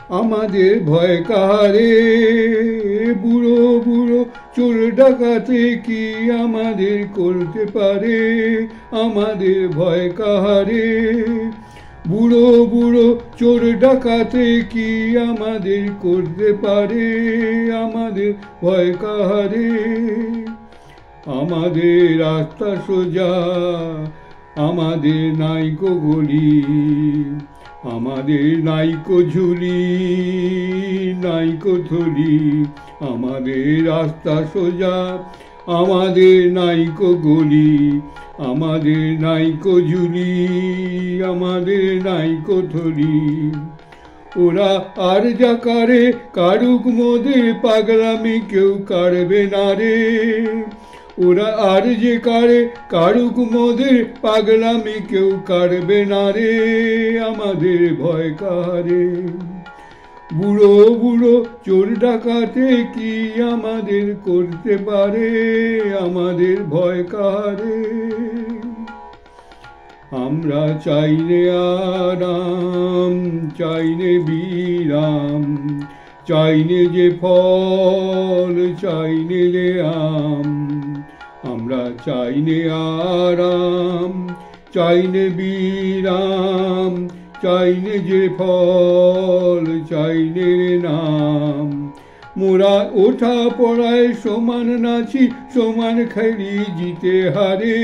আমাদের ভয় কাহারে, বুড়ো বুড়ো চোর ডাকাতে কি আমাদের করতে পারে, আমাদের ভয় কাহারে, বুড়ো বুড়ো চোর ডাকাতে কি আমাদের করতে পারে, আমাদের ভয় কাহারে। আমাদের রাস্তা সোজা, আমাদের নাইকো গলি, আমাদের নাইকো ঝুলি, নাইকো থলি, আমাদের রাস্তা সোজা, আমাদের নাইকো গলি, আমাদের নাইকো ঝুলি, আমাদের নাইকো থলি। ওরা আর যা কারে কারুক মোদের পাগলামি কেউ কাড়বে না রে, ওরা আর যে কারে কারুক মোদের পাগলামি কেউ কাড়বে না রে, আমাদের ভয় কাহারে। বুড়ো বুড়ো চোর ডাকাতে কি আমাদের করতে পারে, আমাদের ভয় কাহারে। আমরা চাইনে আরাম, চাইনে বিরাম, চাইনে যে ফল, চাইনে যে আম। আমরা চাইনে আরাম, চাইনে বিরাম, চাইনে যে ফল, চাইনে নাম। মোরা ওঠা পড়ায় সমান নাচি, সমান খেলি জিতে হারে,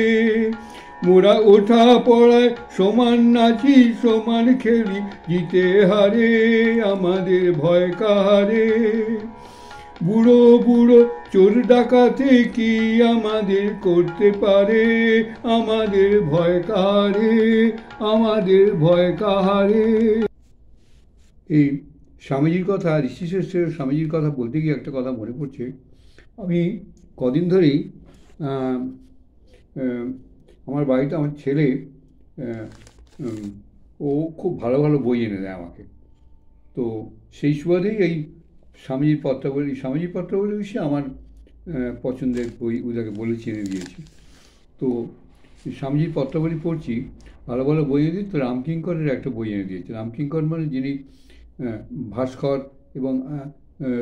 মোরা ওঠা পড়ায় সমান নাচি, সমান খেলি জিতে হারে, আমাদের ভয় কাহারে। বুড়ো বুড়ো চোর ডাকাতে কি আমাদের করতে পারে, আমাদের ভয় কাহারে, আমাদের ভয় কাহারে। এই স্বামীজির কথা, ঋষিশ্রেষ্ঠের স্বামীজির কথা বলতে গিয়ে একটা কথা মনে পড়ছে। আমি কদিন ধরেই আমার বাড়িতে আমার ছেলে ও খুব ভালো ভালো বই এনে দেয় আমাকে। তো সেই সুবাদেই এই স্বামীজির পত্রাবলী, স্বামীজির পত্রাবলী বিষয়ে আমার পছন্দের বই ওদেরকে বলেছি, এনে দিয়েছি। তো স্বামীজির পত্রাবলী পড়ছি, ভালো ভালো বই এনে দিই। তো রামকিঙ্করের একটা বই এনে দিয়েছে। রামকিঙ্কর মানে যিনি ভাস্কর এবং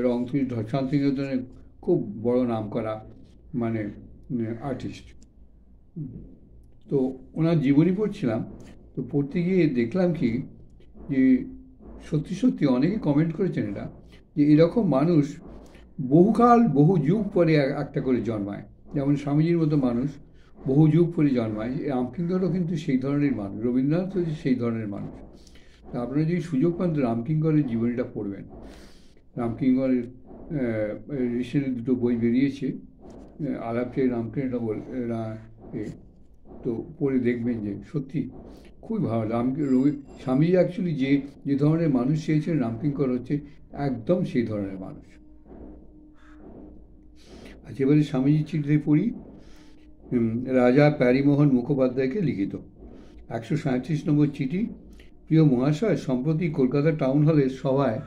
রংতুলি শান্তিনিকেতনের খুব বড় নাম করা মানে আর্টিস্ট। তো ওনার জীবনী পড়ছিলাম। তো পড়তে গিয়ে দেখলাম কি যে সত্যি সত্যি অনেকে কমেন্ট করেছেন এটা, যে এরকম মানুষ বহুকাল বহু যুগ পরে একটা করে জন্মায়। যেমন স্বামীজির মতো মানুষ বহু যুগ পরে জন্মায়। রামকিঙ্করও কিন্তু সেই ধরনের মানুষ, রবীন্দ্রনাথ হচ্ছে সেই ধরনের মানুষ। তা আপনারা যদি সুযোগ পান তো রামকিঙ্করের জীবনীটা পড়বেন। রামকিঙ্করের রিসেন্টলি দুটো বই বেরিয়েছে, আলাপচাই রামকৃষ্ণ তো পড়ে দেখবেন যে সত্যি খুবই ভালো। স্বামীজি অ্যাকচুয়ালি যে ধরনের মানুষ চেয়েছেন, রামকিঙ্কর হচ্ছে একদম সেই ধরনের মানুষ। আচ্ছা, এবারে স্বামীজির চিঠিতে পড়ি। রাজা প্যারিমোহন মুখোপাধ্যায়কে লিখিত 137 নম্বর চিঠি। প্রিয় মহাশয়, সম্প্রতি কলকাতা টাউন হলের সভায়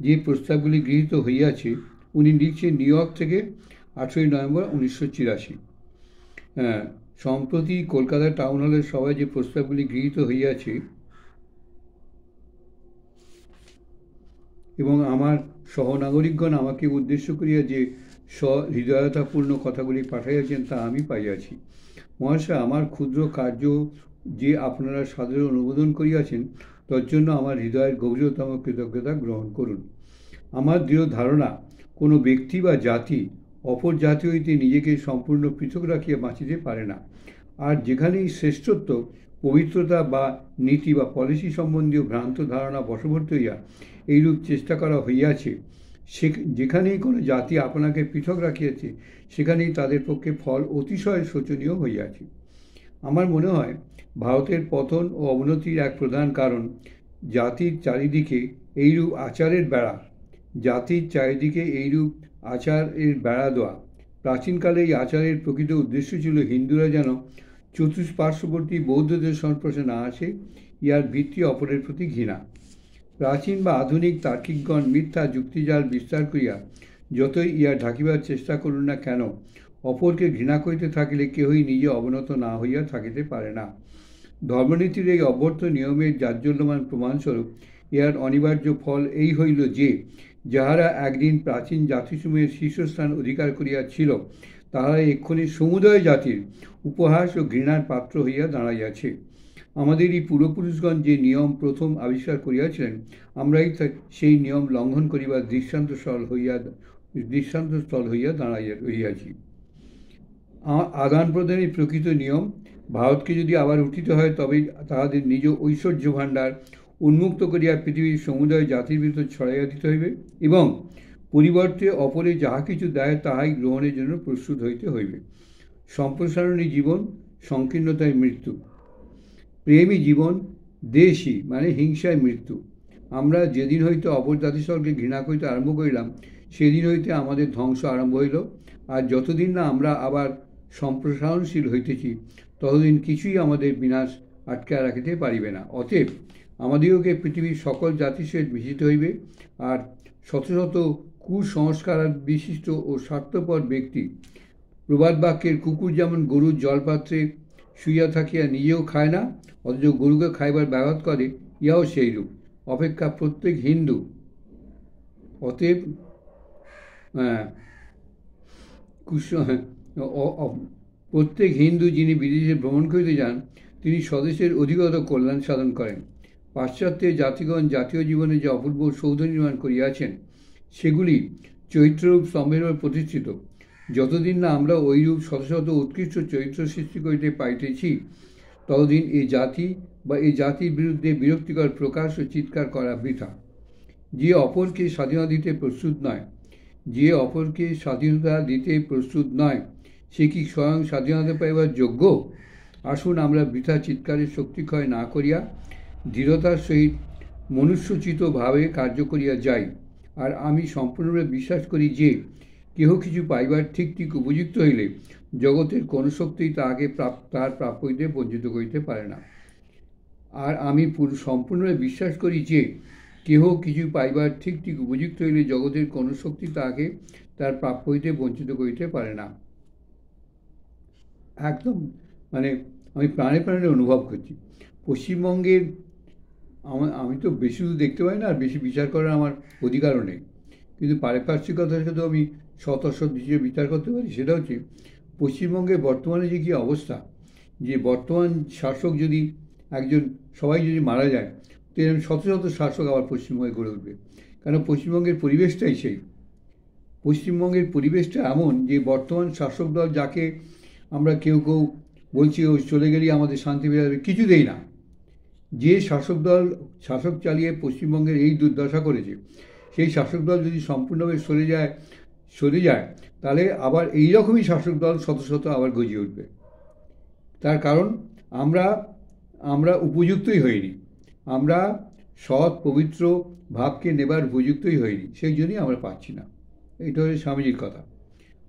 যে প্রস্তাবগুলি গৃহীত হইয়াছে, উনি লিখছেন নিউ ইয়র্ক থেকে 8ই নভেম্বর 1984। সম্প্রতি কলকাতা টাউন হলের সভায় যে প্রস্তাবগুলি গৃহীত হইয়াছে এবং আমার সহনাগরিকগণ আমাকে উদ্দেশ্য করিয়া যে সহৃদয়তাপূর্ণ কথাগুলি পাঠাইয়াছেন, তা আমি পাইয়াছি। মহাশয়, আমার ক্ষুদ্র কার্য যে আপনারা সাদরে অনুমোদন করিয়াছেন, তজ্জন্য আমার হৃদয়ের গভীরতম কৃতজ্ঞতা গ্রহণ করুন। আমার দৃঢ় ধারণা, কোনো ব্যক্তি বা জাতি অপর জাতি হইতে নিজেকে সম্পূর্ণ পৃথক রাখিয়া বাঁচিতে পারে না। আর যেখানেই শ্রেষ্ঠত্ব, পবিত্রতা বা নীতি বা পলিসি সম্বন্ধীয় ভ্রান্ত ধারণা বশবর্তী হইয়া এইরূপ চেষ্টা করা হইয়াছে, যেখানেই কোনো জাতি আপনাকে পৃথক রাখিয়াছে, সেখানেই তাদের পক্ষে ফল অতিশয় শোচনীয় হইয়াছে। আমার মনে হয় ভারতের পতন ও অবনতির এক প্রধান কারণ জাতির চারিদিকে এইরূপ আচারের বেড়া, জাতির চারিদিকে এইরূপ আচারের বেড়া দেওয়া। প্রাচীনকালে এই আচারের প্রকৃত উদ্দেশ্য ছিল হিন্দুরা যেন চতুষ্পার্শ্ববর্তী বৌদ্ধদের সংস্পর্শে না আসে, ইহার ভিত্তি অপরের প্রতি ঘৃণা। প্রাচীন বা আধুনিক তার্কিকগণ মিথ্যা যুক্তিজাল বিস্তার করিয়া যতই ইহা ঢাকিবার চেষ্টা করুন না কেন, অপরকে ঘৃণা করিতে থাকিলে কেহই নিজে অবনত না হইয়া থাকিতে পারে না। ধর্মনীতির এই অব্যর্থ নিয়মের জাজ্জল্যমান প্রমাণস্বরূপ ইহার অনিবার্য ফল এই হইল যে, যাহারা একদিন প্রাচীন জাতিসমূহের শীর্ষস্থান অধিকার করিয়াছিল, তাহারা এক্ষণে সমুদয় জাতির উপহাস ও ঘৃণার পাত্র হইয়া দাঁড়াইয়াছে। আমাদের এই পূর্বপুরুষগণ যে নিয়ম প্রথম আবিষ্কার করিয়াছিলেন, আমরাই সেই নিয়ম লঙ্ঘন করিবার দৃষ্টান্তস্থল হইয়া রহিয়াছি। আদান প্রদানের প্রকৃত নিয়ম, ভারতকে যদি আবার উঠিতে হয়, তবে তাহাদের নিজ ঐশ্বর্য ভাণ্ডার উন্মুক্ত করিয়া পৃথিবীর সমুদয় জাতির ভিতর ছড়াইয়া দিতে হইবে এবং পরিবর্তে অপরে যাহা কিছু দেয় তাহাই গ্রহণের জন্য প্রস্তুত হইতে হইবে। সম্প্রসারণী জীবন, সংকীর্ণতায় মৃত্যু। প্রেমী জীবন, দেশী মানে হিংসায় মৃত্যু। আমরা যেদিন হইতে অপর জাতিসকলকে ঘৃণা করিতে আরম্ভ করিলাম, সেদিন হইতে আমাদের ধ্বংস আরম্ভ হইল। আর যতদিন না আমরা আবার সম্প্রসারণশীল হইতেছি, ততদিন কিছুই আমাদের বিনাশ আটকা রাখিতে পারিবে না। অতএব আমাদিগকে পৃথিবীর সকল জাতির সহিত মিশিতে হইবে। আর শত শত কুসংস্কার বিশিষ্ট ও স্বার্থপর ব্যক্তি প্রবাদ বাক্যের কুকুর যেমন গরুর জলপাত্রে শুইয়া থাকিয়া নিজেও খায় না, অথচ গরুকে খাইবার ব্যাঘাত করে, ইহাও সেইরূপ। অপেক্ষা প্রত্যেক হিন্দু অতএব প্রত্যেক হিন্দু যিনি বিদেশে ভ্রমণ করিতে যান, তিনি স্বদেশের অধিগত কল্যাণ সাধন করেন। পাশ্চাত্যের জাতিগণ জাতীয় জীবনে যে অপূর্ব সৌধ নির্মাণ করিয়াছেন, সেগুলি চরিত্ররূপ স্তম্ভের উপর প্রতিষ্ঠিত। যতদিন না আমরা ঐরূপ শত শত উৎকৃষ্ট চরিত্র সৃষ্টি করিতে পাইতেছি, ততদিন এই জাতি বা এই জাতির বিরুদ্ধে বিরক্তিকর প্রকাশ ও চিৎকার করা বৃথা। যে অপরকে স্বাধীনতা দিতে প্রস্তুত নয়, সে কি স্বয়ং স্বাধীনতা পাইবার যোগ্য? আসুন আমরা বৃথা চিৎকারের শক্তিক্ষয় না করিয়া দৃঢ়তার সহিত মনুষ্যোচিতভাবে কার্য করিয়া যাই। আর আমি সম্পূর্ণরূপে বিশ্বাস করি যে, কেহ কিছু পাইবার ঠিক উপযুক্ত হইলে জগতের কোন শক্তিই তাহাকে তার প্রাপ্য হইতে বঞ্চিত করিতে পারে না। আর আমি সম্পূর্ণরূপে বিশ্বাস করি যে, কেহ কিছু পাইবার ঠিক উপযুক্ত হইলে জগতের কোন শক্তি তাহাকে তার প্রাপ্য হইতে বঞ্চিত করিতে পারে না। একদম মানে আমি প্রাণে প্রাণে অনুভব করছি। পশ্চিমবঙ্গের আমি তো বেশি দেখতে পাই না, আর বেশি বিচার করার আমার অধিকারও নেই, কিন্তু পারিপার্শ্বিকতার সাথেও আমি শত হিসেবে বিচার করতে পারি। সেটা হচ্ছে পশ্চিমবঙ্গের বর্তমানে যে কী অবস্থা, যে বর্তমান শাসক যদি সবাই যদি মারা যায়, তো এরকম শত শত শাসক আবার পশ্চিমবঙ্গে গড়ে উঠবে। কারণ পশ্চিমবঙ্গের পরিবেশটাই সেই। পশ্চিমবঙ্গের পরিবেশটা এমন যে বর্তমান শাসক দল, যাকে আমরা কেউ বলছি ও চলে গেলেই আমাদের শান্তি বেড়ে যাবে, কিছুতেই না। যে শাসক চালিয়ে পশ্চিমবঙ্গের এই দুর্দশা করেছে, সেই শাসক দল যদি সম্পূর্ণভাবে সরে যায়, তাহলে আবার এই রকমই শাসক দল শত শত আবার গজিয়ে উঠবে। তার কারণ আমরা উপযুক্তই হইনি, আমরা সৎ পবিত্র ভাবকে নেবার উপযুক্তই হইনি, সেই জন্যই আমরা পাচ্ছি না। এটা হচ্ছে স্বামীজির কথা।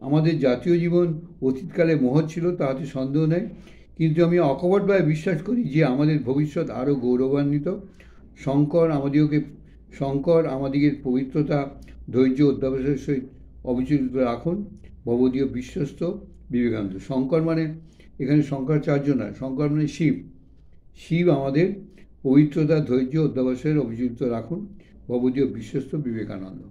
আমাদের জাতীয় জীবন অতীতকালে মহৎ ছিল, তাহাতে সন্দেহ নেই, কিন্তু আমি অকপটভাবে বিশ্বাস করি যে আমাদের ভবিষ্যৎ আরও গৌরবান্বিত। শঙ্কর আমাদিগের পবিত্রতা, ধৈর্য, অধ্যাবসায়ের সহিত অবিচলিত রাখুন। ভবদীয় বিশ্বস্ত বিবেকানন্দ। শঙ্কর মানে এখানে শঙ্করাচার্য নয়, শঙ্কর মানে শিব আমাদের পবিত্রতা, ধৈর্য, অধ্যাবসায়ের অবিচলিত রাখুন। ভবদীয় বিশ্বস্ত বিবেকানন্দ।